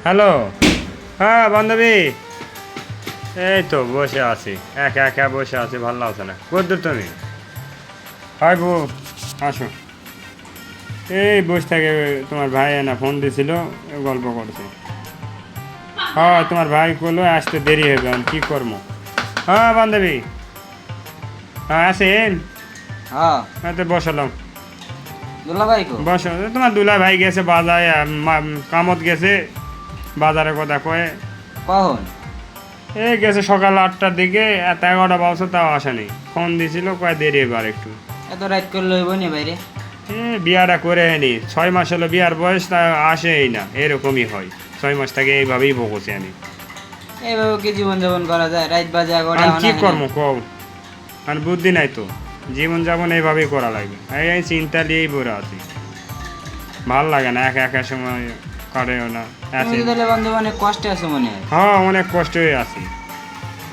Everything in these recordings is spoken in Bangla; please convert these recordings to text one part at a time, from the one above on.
হ্যালো। হ্যাঁ বান্ধবী, এই তো বসে আছি, একা একা বসে আছি, ভালো লাগছে না। কদ্দূর তুমি? হয় বউ, আসো। এই বসে থেকে তোমার ভাই না ফোন দিছিল, গল্প করছে। হ্যাঁ তোমার ভাই করলো আসতে দেরি হবে, আমি কী করবো। হ্যাঁ বান্ধবী, হ্যাঁ আসেন। হ্যাঁ হ্যাঁ তো বসালাম, দুলাভাই কো বসো। তোমার দুলা ভাই গেছে বাজারে, কামত গেছে, বাজারের কথা কয়ে। কখন? এই গেছে সকাল 8টার দিকে, এত 11টা বাজছে তাও আসেনি। ফোন দিছিল কয় দেরি এবার একটু। এত রাত করে লইব নি বাইরে? বিয়াটা করে নি, 6 মাস হলো বিয়ার বয়স, তা আসেই না। এরকমই হয়, 6 মাস থেকে এইভাবেই বকছি আমি। এইভাবে কি জীবন যাপন করা যায়? রাত বাজে আমি কি করবো কও, আর বুদ্ধি নাই তো। জীবন যাপন এইভাবেই করা লাগবে। এই চিন্তা নিয়েই পড়ে আছি, ভাল লাগে না, একা একা সময় কাটেও না। তুমি তাহলে বন্ধু অনেক কষ্টে আছো মনে হয়। হ্যাঁ অনেক কষ্ট হয়ে আছি।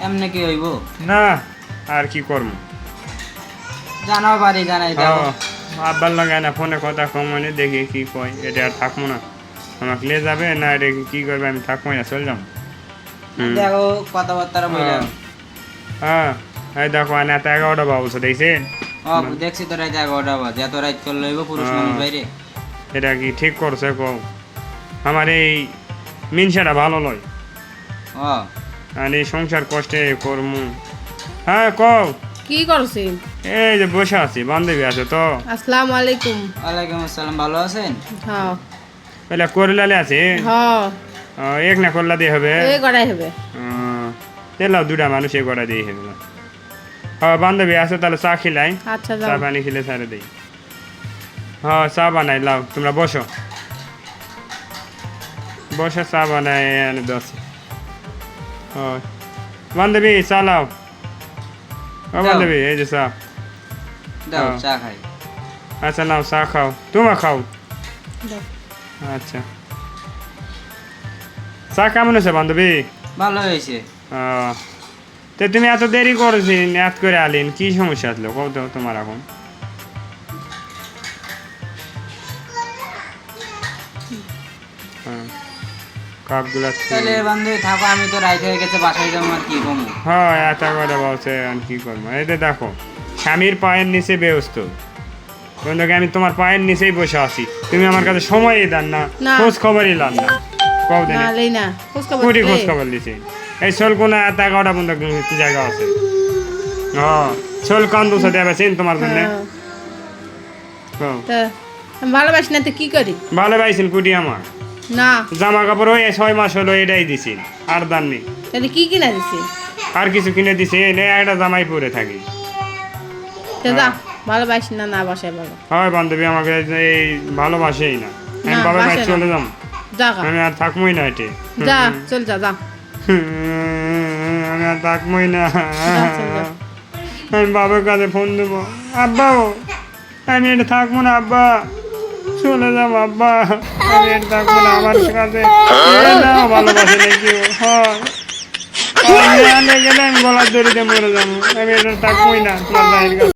এমনি কি হইব? না আর কি করবো। জানাও পারি, জানাই দাও। আব্বার লাগায় না ফোনে কথা কম, মানে দেখি কি কয়। এটা আর থাকবো না, আমাকে নিয়ে যাবে না, এটা কি করবে, আমি থাকবো না, চল যাবো। দেখো কথাবার্তা বললাম। হ্যাঁ এই দেখো না, এত 11টা বাবুছে দেখছেন। দেখছি তো রাত 11টা বাজে, এত রাত করে লইব পুরুষ মানুষ বাইরে? এটা কি ঠিক করছে কও? আমার এই মিনসাটা ভালো লয়, ও আর এই সংসার কষ্টে করমু। হ্যাঁ কও। কি করছিস? এই যে বসে আছি, বান্ধবী আছে তো। আসসালামু আলাইকুম। ওয়ালাইকুম আসসালাম, ভালো আছেন? হ্যাঁ পেলে করলালে আছে। হ্যাঁ, এক না করলা দিয়ে হবে। এই গড়াই হবে। তেলাও দুটা মানুষ এই করা দিয়ে হবে না। হ্যাঁ বান্ধবী আছে, তাহলে চা খিলাই। আচ্ছা চা যাও। পানি খেলে ছাড়ে দিই। হ্যাঁ চা বানাই, লাও তোমরা বসো, বসে চা বানাই এনে দশ। হ্যাঁ বান্ধবী চা লাও। ও বান্ধবী এই যে চা। দাও হ্যাঁ। চা খাই। আচ্ছা নাও চা খাও, তোমরা খাও। দাও। আচ্ছা চা কেমন আছে বান্ধবী? ভালো হয়েছে। তো তুমি এত দেরি করেছিন, এত করে আলিন, কি সমস্যা আসলো কও তো তোমার এখন? কাপগুলা তাহলে বান্ধবী থাকো, আমি তো রাইত হয়ে গেছে, বাসায় যাবো, আর কি কমু। হ্যাঁ এত কথা বলছে, আর কি করবো। এই তো দেখো স্বামীর পায়ের নিচে ব্যস্ত বন্ধুকে, আমি তোমার পায়ের নিচেই বসে আছি, তুমি আমার কাছে সময়ই দেন না, না। খোঁজ খবরই লান না। কও দেন না লই না, খোঁজ খবর কোটি দে। খোঁজ খবর দিছে। এই চল কোনা এত 11টা পর্যন্ত জায়গা আছে। হ্যাঁ চল কান্দু সাথে আছেন তোমার জন্য। হ্যাঁ। তা আমি ভালোবাসি না তো কি করি? ভালো পাইছেন কুটি আমার না, জামা কাপড় ওই 6 মাস হলো এটাই দিছি, আর দান নেই। তাহলে কি কিনা দিছি? আর কিছু কিনে দিছে এই একটা জামাই পরে থাকি। তা যা, ভালোবাসি না, না বাসায় বাবা। হয় বান্ধবী আমাকে এই ভালোবাসেই না, আমি না, বাবার বাসে বাড়ি না। চলে যাম, যা গা। আমি আর থাকবোই না এটি। যা চল যা যা। আমি আর থাকবোই না, যা, চল যা। আমি বাবার কাছে ফোন দেবো। আব্বা আমি এটা থাকবো না, আব্বা চলে যাবো, আব্বা আমি এটা থাকবো না, আমার কাছে ভালোবাসে নাকি হয়। গেলে আমি গলার দড়িতে মরে যাবো, আমি এটা থাকবোই না তোমার ভাইয়ের কাছে।